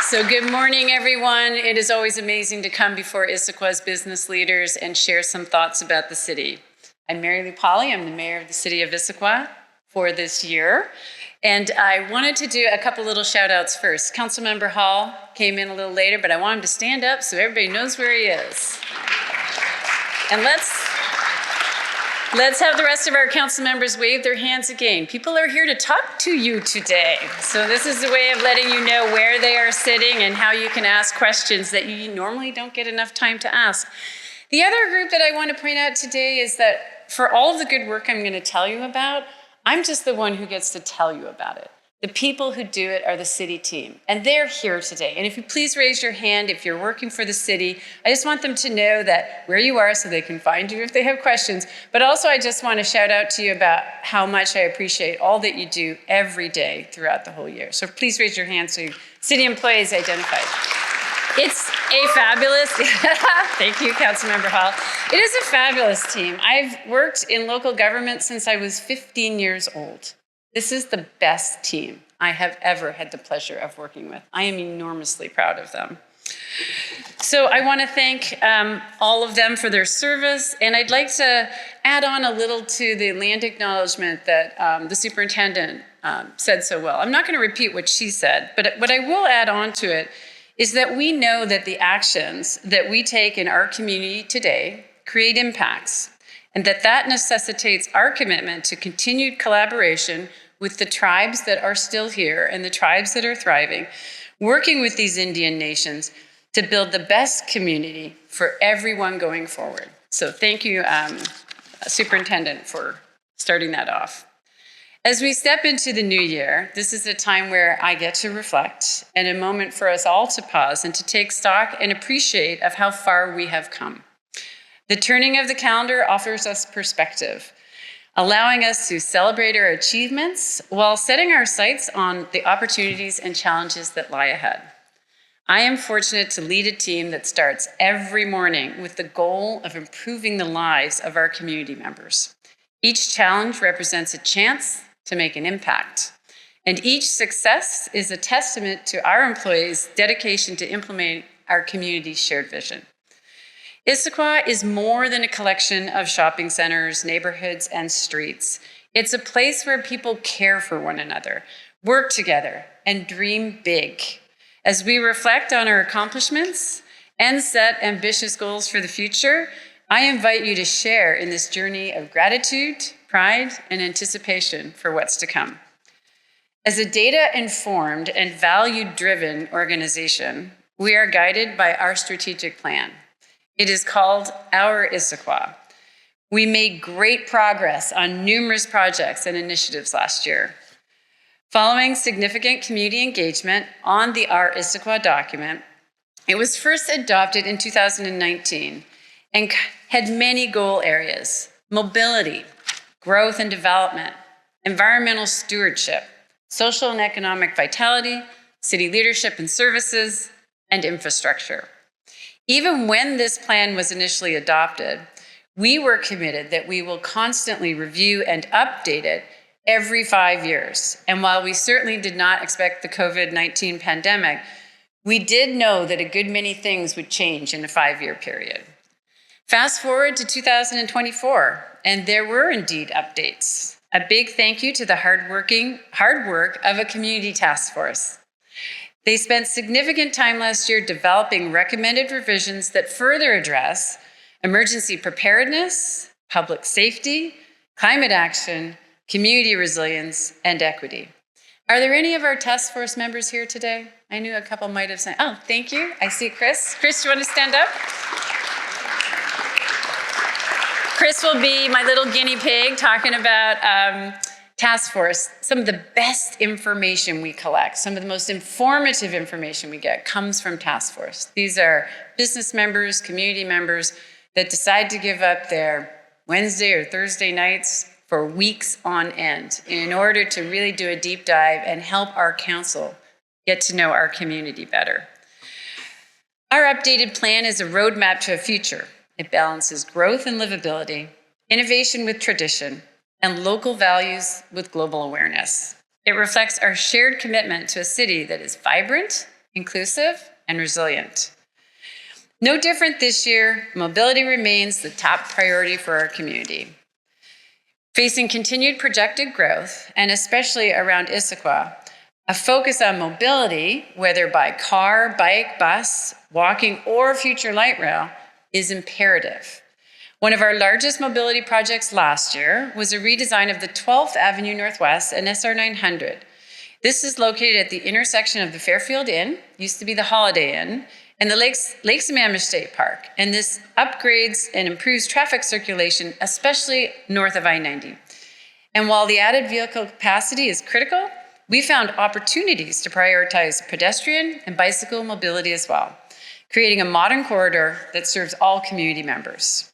So good morning, everyone. It is always amazing to come before Issaquah's business leaders and share some thoughts about the city. I'm Mary Lou Pauly. I'm the mayor of the city of Issaquah for this year. And I wanted to do a couple little shout outs first. Councilmember Hall came in a little later, but I want him to stand up so everybody knows where he is. And let's have the rest of our council members wave their hands again. People are here to talk to you today. So this is a way of letting you know where they are sitting and how you can ask questions that you normally don't get enough time to ask. The other group that I want to point out today is that for all of the good work I'm going to tell you about, I'm just the one who gets to tell you about it. The people who do it are the city team, and they're here today. And if you please raise your hand if you're working for the city, I just want them to know that where you are so they can find you if they have questions. But also I just want to shout out to you about how much I appreciate all that you do every day throughout the whole year. So please raise your hand so city employees identified. It's a fabulous, thank you, Councilmember Hall. It is a fabulous team. I've worked in local government since I was 15 years old. This is the best team I have ever had the pleasure of working with. I am enormously proud of them. So I want to thank all of them for their service, and I'd like to add on a little to the land acknowledgement that the superintendent said so well. I'm not going to repeat what she said, but what I will add on to it is that we know that the actions that we take in our community today create impacts, and that necessitates our commitment to continued collaboration with the tribes that are still here and the tribes that are thriving, working with these Indian nations to build the best community for everyone going forward. So thank you, Superintendent, for starting that off. As we step into the new year, this is a time where I get to reflect and a moment for us all to pause and to take stock and appreciate of how far we have come. The turning of the calendar offers us perspective, allowing us to celebrate our achievements while setting our sights on the opportunities and challenges that lie ahead. I am fortunate to lead a team that starts every morning with the goal of improving the lives of our community members. Each challenge represents a chance to make an impact, and each success is a testament to our employees' dedication to implement our community's shared vision. Issaquah is more than a collection of shopping centers, neighborhoods, and streets. It's a place where people care for one another, work together, and dream big. As we reflect on our accomplishments and set ambitious goals for the future, I invite you to share in this journey of gratitude, pride, and anticipation for what's to come. As a data-informed and value-driven organization, we are guided by our strategic plan. It is called Our Issaquah. We made great progress on numerous projects and initiatives last year. Following significant community engagement on the Our Issaquah document, it was first adopted in 2019 and had many goal areas: mobility, growth and development, environmental stewardship, social and economic vitality, city leadership and services, and infrastructure. Even when this plan was initially adopted, we were committed that we will constantly review and update it every 5 years. And while we certainly did not expect the COVID-19 pandemic, we did know that a good many things would change in a 5-year period. Fast forward to 2024, and there were indeed updates. A big thank you to the hard work of a community task force. They spent significant time last year developing recommended revisions that further address emergency preparedness, public safety, climate action, community resilience, and equity. Are there any of our task force members here today? I knew a couple might have said, oh, thank you. I see Chris. Chris, do you want to stand up? Chris will be my little guinea pig talking about task force. Some of the best information we collect, some of the most informative information we get comes from task force. These are business members, community members that decide to give up their Wednesday or Thursday nights for weeks on end in order to really do a deep dive and help our council get to know our community better. Our updated plan is a roadmap to a future. It balances growth and livability, innovation with tradition, and local values with global awareness. It reflects our shared commitment to a city that is vibrant, inclusive, and resilient. No different this year, mobility remains the top priority for our community. Facing continued projected growth, and especially around Issaquah, a focus on mobility, whether by car, bike, bus, walking, or future light rail, is imperative. One of our largest mobility projects last year was a redesign of the 12th Avenue Northwest and SR 900. This is located at the intersection of the Fairfield Inn, used to be the Holiday Inn, and the Lakes Sammamish State Park. And this upgrades and improves traffic circulation, especially north of I-90. And while the added vehicle capacity is critical, we found opportunities to prioritize pedestrian and bicycle mobility as well, creating a modern corridor that serves all community members.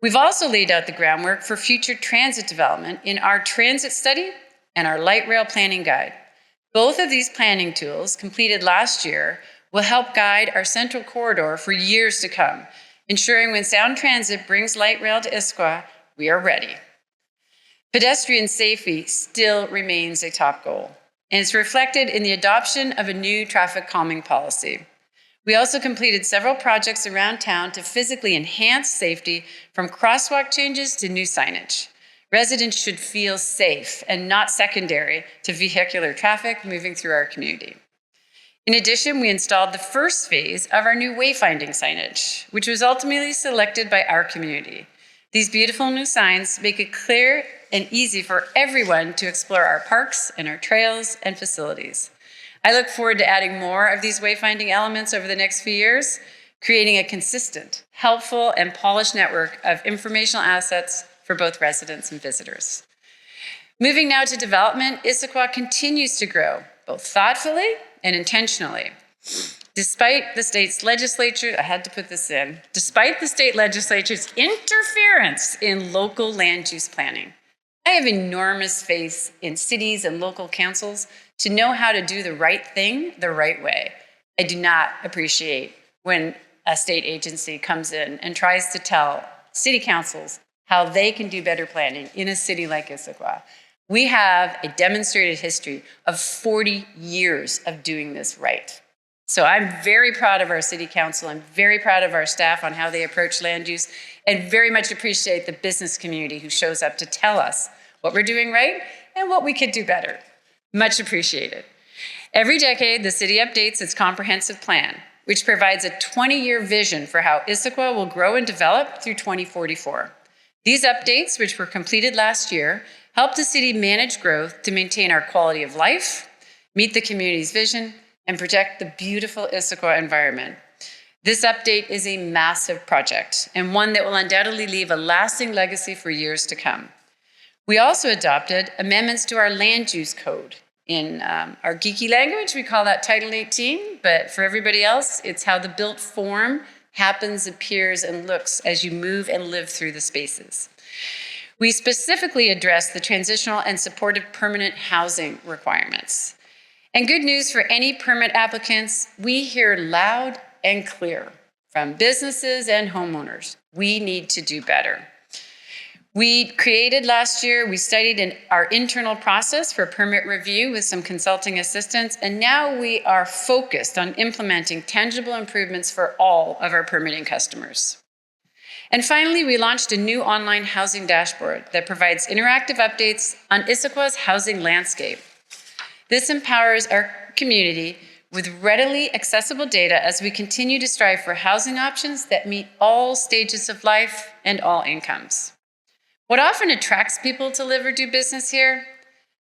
We've also laid out the groundwork for future transit development in our transit study and our light rail planning guide. Both of these planning tools, completed last year, will help guide our central corridor for years to come, ensuring when Sound Transit brings light rail to Issaquah, we are ready. Pedestrian safety still remains a top goal, and it's reflected in the adoption of a new traffic calming policy. We also completed several projects around town to physically enhance safety, from crosswalk changes to new signage. Residents should feel safe and not secondary to vehicular traffic moving through our community. In addition, we installed the first phase of our new wayfinding signage, which was ultimately selected by our community. These beautiful new signs make it clear and easy for everyone to explore our parks and our trails and facilities. I look forward to adding more of these wayfinding elements over the next few years, creating a consistent, helpful, and polished network of informational assets for both residents and visitors. Moving now to development, Issaquah continues to grow, both thoughtfully and intentionally. Despite the state's legislature, I had to put this in, despite the state legislature's interference in local land use planning, I have enormous faith in cities and local councils to know how to do the right thing the right way. I do not appreciate when a state agency comes in and tries to tell city councils how they can do better planning in a city like Issaquah. We have a demonstrated history of 40 years of doing this right. So I'm very proud of our city council. I'm very proud of our staff on how they approach land use, and very much appreciate the business community who shows up to tell us what we're doing right and what we could do better. Much appreciated. Every decade, the city updates its comprehensive plan, which provides a 20-year vision for how Issaquah will grow and develop through 2044. These updates, which were completed last year, help the city manage growth to maintain our quality of life, meet the community's vision, and protect the beautiful Issaquah environment. This update is a massive project, and one that will undoubtedly leave a lasting legacy for years to come. We also adopted amendments to our land use code. In our geeky language, we call that Title 18, but for everybody else, it's how the built form happens, appears, and looks as you move and live through the spaces. We specifically address the transitional and supportive permanent housing requirements. And good news for any permit applicants, we hear loud and clear from businesses and homeowners. We need to do better. We studied our internal process for permit review with some consulting assistance, and now we are focused on implementing tangible improvements for all of our permitting customers. And finally, we launched a new online housing dashboard that provides interactive updates on Issaquah's housing landscape. This empowers our community with readily accessible data as we continue to strive for housing options that meet all stages of life and all incomes. What often attracts people to live or do business here?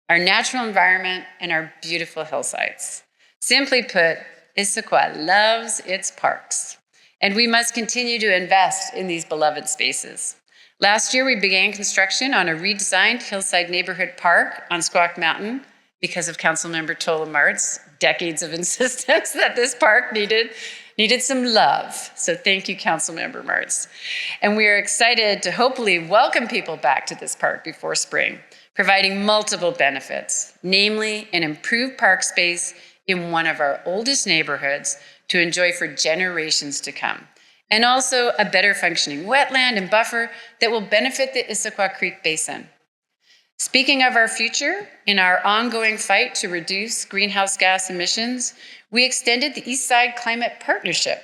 Our natural environment and our beautiful hillsides. Simply put, Issaquah loves its parks, and we must continue to invest in these beloved spaces. Last year, we began construction on a redesigned hillside neighborhood park on Squawk Mountain because of Councilmember Tola Mart's decades of insistence that this park needed some love. So thank you, Councilmember Martz. And we are excited to hopefully welcome people back to this park before spring, providing multiple benefits, namely an improved park space in one of our oldest neighborhoods to enjoy for generations to come, and also a better functioning wetland and buffer that will benefit the Issaquah Creek Basin. Speaking of our future, in our ongoing fight to reduce greenhouse gas emissions, we expanded the Eastside Climate Partnership,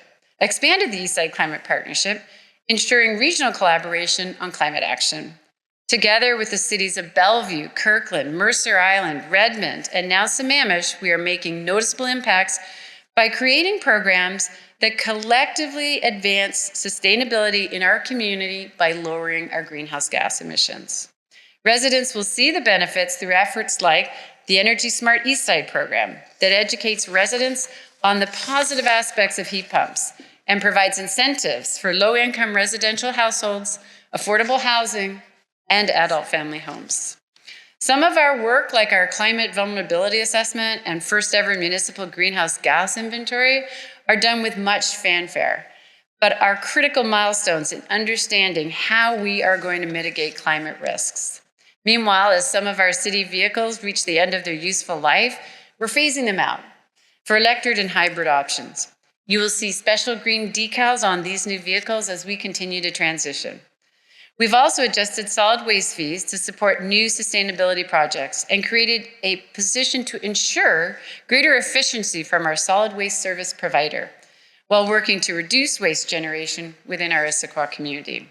ensuring regional collaboration on climate action. Together with the cities of Bellevue, Kirkland, Mercer Island, Redmond, and now Sammamish, we are making noticeable impacts by creating programs that collectively advance sustainability in our community by lowering our greenhouse gas emissions. Residents will see the benefits through efforts like the Energy Smart Eastside program that educates residents on the positive aspects of heat pumps and provides incentives for low-income residential households, affordable housing, and adult family homes. Some of our work, like our climate vulnerability assessment and first ever municipal greenhouse gas inventory, are done with much fanfare, but are critical milestones in understanding how we are going to mitigate climate risks. Meanwhile, as some of our city vehicles reach the end of their useful life, we're phasing them out for electric and hybrid options. You will see special green decals on these new vehicles as we continue to transition. We've also adjusted solid waste fees to support new sustainability projects and created a position to ensure greater efficiency from our solid waste service provider while working to reduce waste generation within our Issaquah community.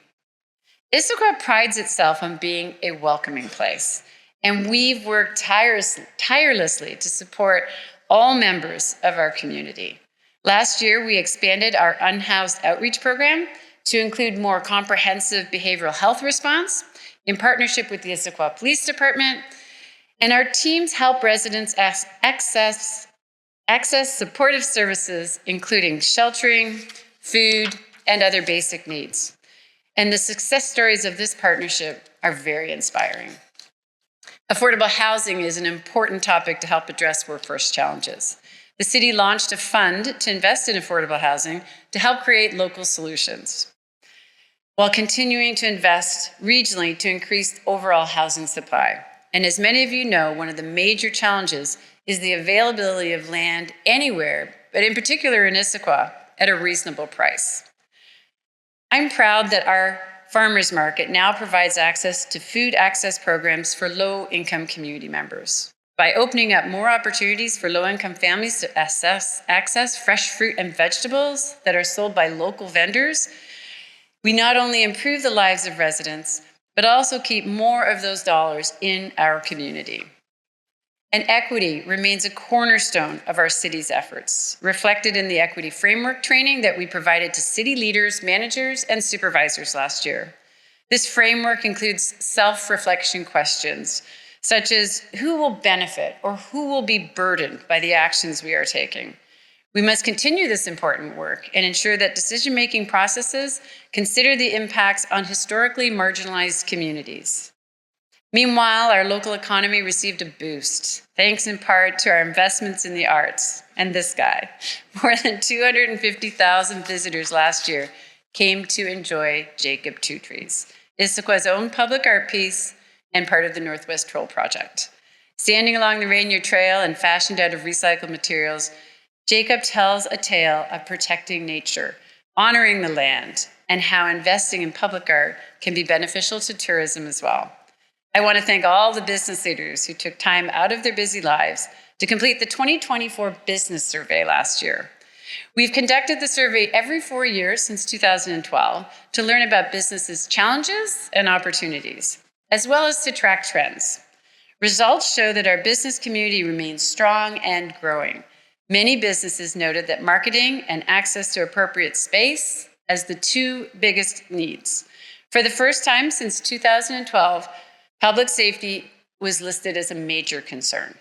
Issaquah prides itself on being a welcoming place, and we've worked tirelessly to support all members of our community. Last year, we expanded our unhoused outreach program to include more comprehensive behavioral health response in partnership with the Issaquah Police Department, and our teams help residents access supportive services, including sheltering, food, and other basic needs. And the success stories of this partnership are very inspiring. Affordable housing is an important topic to help address workforce challenges. The city launched a fund to invest in affordable housing to help create local solutions, while continuing to invest regionally to increase overall housing supply. And as many of you know, one of the major challenges is the availability of land anywhere, but in particular in Issaquah, at a reasonable price. I'm proud that our farmers market now provides access to food access programs for low-income community members. By opening up more opportunities for low-income families to access fresh fruit and vegetables that are sold by local vendors, we not only improve the lives of residents, but also keep more of those dollars in our community. And equity remains a cornerstone of our city's efforts, reflected in the equity framework training that we provided to city leaders, managers, and supervisors last year. This framework includes self-reflection questions, such as who will benefit or who will be burdened by the actions we are taking. We must continue this important work and ensure that decision-making processes consider the impacts on historically marginalized communities. Meanwhile, our local economy received a boost, thanks in part to our investments in the arts. And this guy, more than 250,000 visitors last year came to enjoy Jacob Two Trees, Issaquah's own public art piece and part of the Northwest Troll Project. Standing along the Rainier Trail and fashioned out of recycled materials, Jacob tells a tale of protecting nature, honoring the land, and how investing in public art can be beneficial to tourism as well. I want to thank all the business leaders who took time out of their busy lives to complete the 2024 business survey last year. We've conducted the survey every 4 years since 2012 to learn about businesses' challenges and opportunities, as well as to track trends. Results show that our business community remains strong and growing. Many businesses noted that marketing and access to appropriate space as the two biggest needs. For the first time since 2012, public safety was listed as a major concern.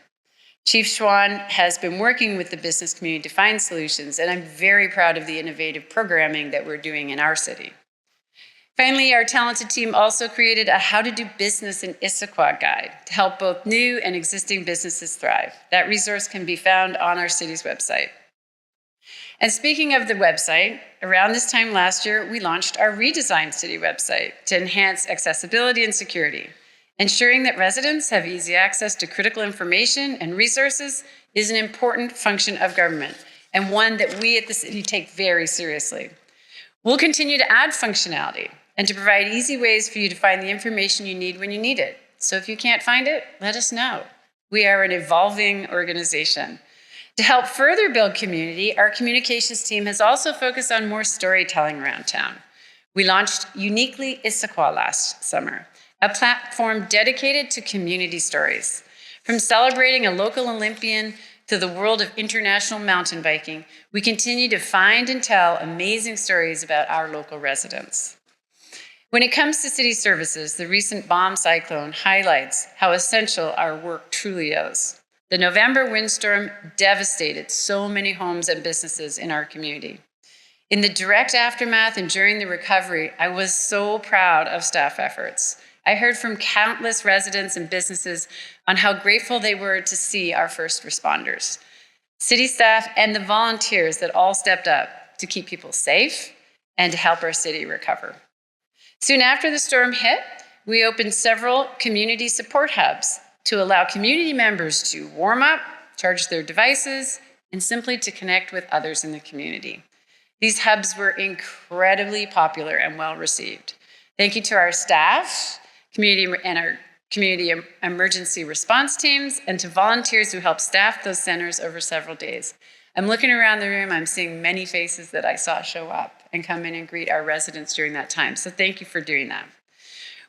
Chief Schwan has been working with the business community to find solutions, and I'm very proud of the innovative programming that we're doing in our city. Finally, our talented team also created a How to Do Business in Issaquah guide to help both new and existing businesses thrive. That resource can be found on our city's website. And speaking of the website, around this time last year, we launched our redesigned city website to enhance accessibility and security. Ensuring that residents have easy access to critical information and resources is an important function of government, and one that we at the city take very seriously. We'll continue to add functionality and to provide easy ways for you to find the information you need when you need it, So if you can't find it, let us know. We are an evolving organization. To help further build community, our communications team has also focused on more storytelling around town. We launched Uniquely Issaquah last summer, a platform dedicated to community stories. From celebrating a local Olympian to the world of international mountain biking, we continue to find and tell amazing stories about our local residents. When it comes to city services, the recent bomb cyclone highlights how essential our work truly is. The November windstorm devastated so many homes and businesses in our community. In the direct aftermath and during the recovery, I was so proud of staff efforts. I heard from countless residents and businesses on how grateful they were to see our first responders, city staff, and the volunteers that all stepped up to keep people safe and to help our city recover. Soon after the storm hit, we opened several community support hubs to allow community members to warm up, charge their devices, and simply to connect with others in the community. These hubs were incredibly popular and well received. Thank you to our staff, our community emergency response teams, and to volunteers who helped staff those centers over several days. I'm looking around the room, I'm seeing many faces that I saw show up and come in and greet our residents during that time. So thank you for doing that.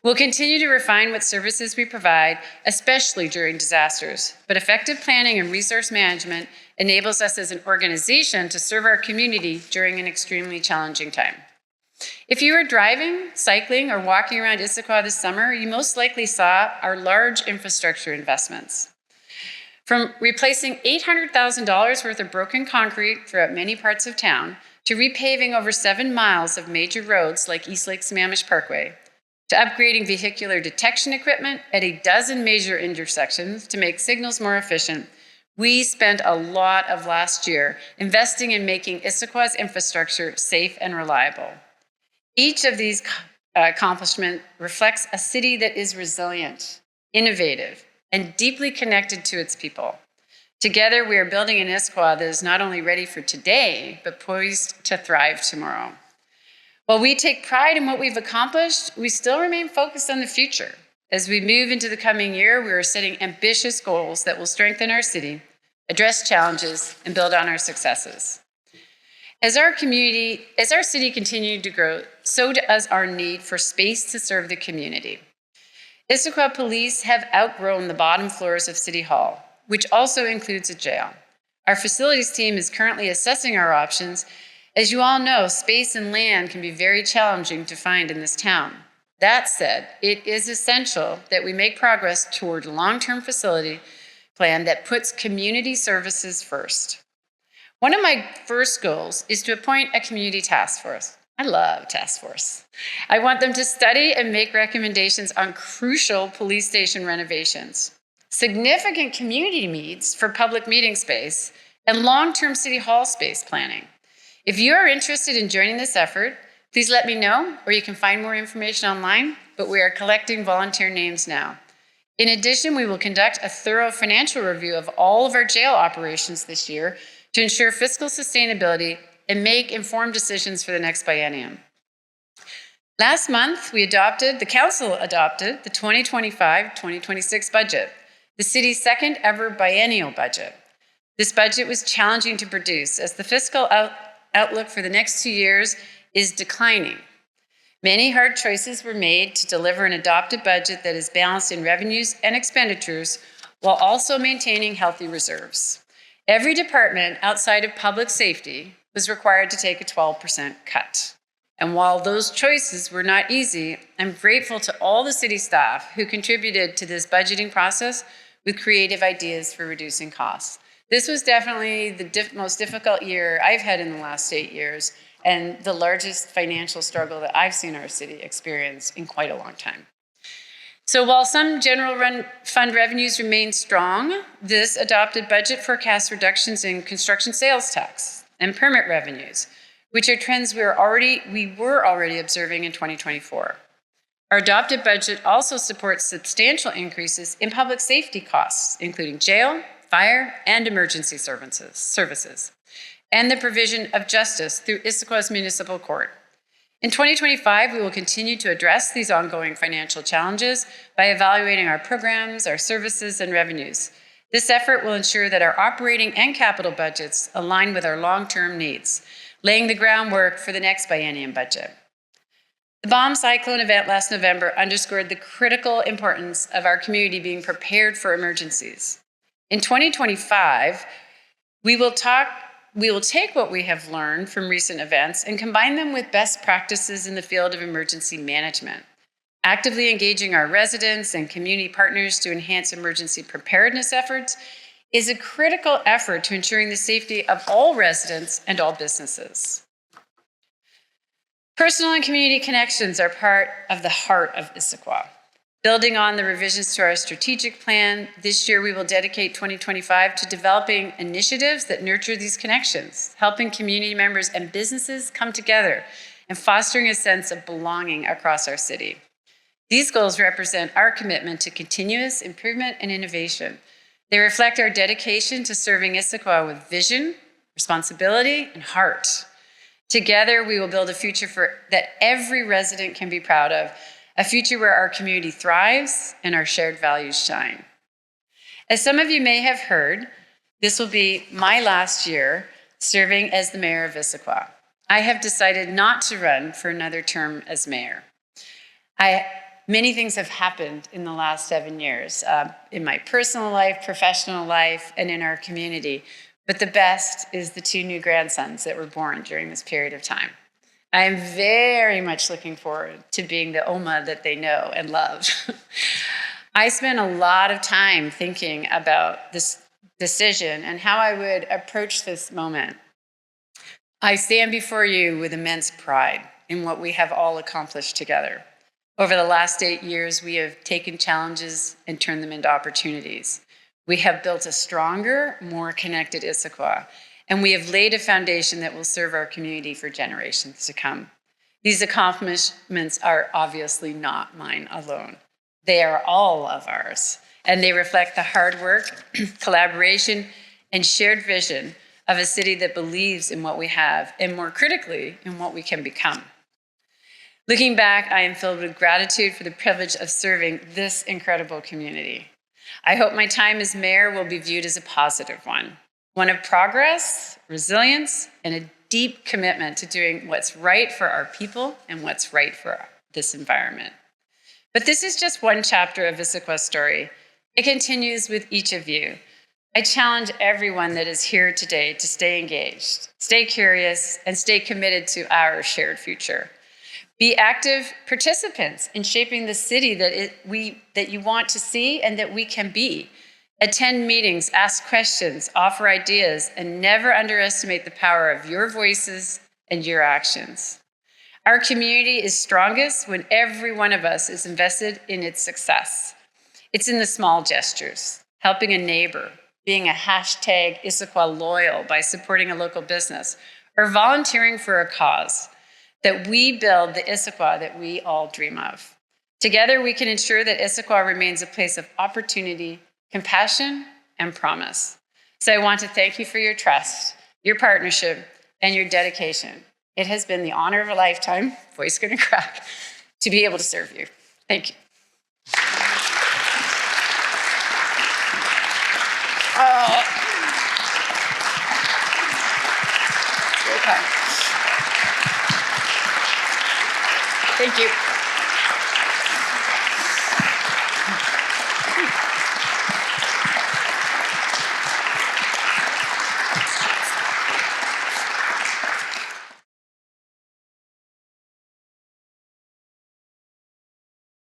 We'll continue to refine what services we provide, especially during disasters, but effective planning and resource management enables us as an organization to serve our community during an extremely challenging time. If you were driving, cycling, or walking around Issaquah this summer, you most likely saw our large infrastructure investments. From replacing $800,000 worth of broken concrete throughout many parts of town, to repaving over 7 miles of major roads like East Lake Sammamish Parkway, to upgrading vehicular detection equipment at a dozen major intersections to make signals more efficient, we spent a lot of last year investing in making Issaquah's infrastructure safe and reliable. Each of these accomplishments reflects a city that is resilient, innovative, and deeply connected to its people. Together, we are building an Issaquah that is not only ready for today, but poised to thrive tomorrow. While we take pride in what we've accomplished, we still remain focused on the future. As we move into the coming year, we are setting ambitious goals that will strengthen our city, address challenges, and build on our successes. As our city continues to grow, so does our need for space to serve the community. Issaquah police have outgrown the bottom floors of City Hall, which also includes a jail. Our facilities team is currently assessing our options. As you all know, space and land can be very challenging to find in this town. That said, it is essential that we make progress toward a long-term facility plan that puts community services first. One of my first goals is to appoint a community task force. I love task force. I want them to study and make recommendations on crucial police station renovations, significant community needs for public meeting space, and long-term city hall space planning. If you are interested in joining this effort, please let me know, or you can find more information online, but we are collecting volunteer names now. In addition, we will conduct a thorough financial review of all of our jail operations this year to ensure fiscal sustainability and make informed decisions for the next biennium. Last month, the council adopted the 2025-2026 budget, the city's second ever biennial budget. This budget was challenging to produce as the fiscal outlook for the next 2 years is declining. Many hard choices were made to deliver an adopted budget that is balanced in revenues and expenditures while also maintaining healthy reserves. Every department outside of public safety was required to take a 12% cut. And while those choices were not easy, I'm grateful to all the city staff who contributed to this budgeting process with creative ideas for reducing costs. This was definitely the most difficult year I've had in the last 8 years, and the largest financial struggle that I've seen our city experience in quite a long time. So while some general fund revenues remain strong, this adopted budget forecasts reductions in construction sales tax and permit revenues, which are trends we were already observing in 2024. Our adopted budget also supports substantial increases in public safety costs, including jail, fire, and emergency services, and the provision of justice through Issaquah's Municipal Court. In 2025, we will continue to address these ongoing financial challenges by evaluating our programs, our services, and revenues. This effort will ensure that our operating and capital budgets align with our long-term needs, laying the groundwork for the next biennium budget. The bomb cyclone event last November underscored the critical importance of our community being prepared for emergencies. In 2025, we will take what we have learned from recent events and combine them with best practices in the field of emergency management. Actively engaging our residents and community partners to enhance emergency preparedness efforts is a critical effort to ensuring the safety of all residents and all businesses. Personal and community connections are part of the heart of Issaquah. Building on the revisions to our strategic plan, this year we will dedicate 2025 to developing initiatives that nurture these connections, helping community members and businesses come together, and fostering a sense of belonging across our city. These goals represent our commitment to continuous improvement and innovation. They reflect our dedication to serving Issaquah with vision, responsibility, and heart. Together, we will build a future that every resident can be proud of, a future where our community thrives and our shared values shine. As some of you may have heard, this will be my last year serving as the mayor of Issaquah. I have decided not to run for another term as mayor. Many things have happened in the last 7 years, in my personal life, professional life, and in our community. But the best is the 2 new grandsons that were born during this period of time. I am very much looking forward to being the Oma that they know and love. I spent a lot of time thinking about this decision and how I would approach this moment. I stand before you with immense pride in what we have all accomplished together. Over the last 8 years, we have taken challenges and turned them into opportunities. We have built a stronger, more connected Issaquah, and we have laid a foundation that will serve our community for generations to come. These accomplishments are obviously not mine alone. They are all of ours, and they reflect the hard work, collaboration, and shared vision of a city that believes in what we have, and more critically, in what we can become. Looking back, I am filled with gratitude for the privilege of serving this incredible community. I hope my time as mayor will be viewed as a positive one of progress, resilience, and a deep commitment to doing what's right for our people and what's right for this environment. But this is just one chapter of Issaquah's story. It continues with each of you. I challenge everyone that is here today to stay engaged, stay curious, and stay committed to our shared future. Be active participants in shaping the city that you want to see and that we can be. Attend meetings, ask questions, offer ideas, and never underestimate the power of your voices and your actions. Our community is strongest when every one of us is invested in its success. It's in the small gestures, helping a neighbor, being a hashtag Issaquah loyal by supporting a local business, or volunteering for a cause, that we build the Issaquah that we all dream of. Together, we can ensure that Issaquah remains a place of opportunity, compassion, and promise. So I want to thank you for your trust, your partnership, and your dedication. It has been the honor of a lifetime, voice gonna crack, to be able to serve you. Thank you. Thank you.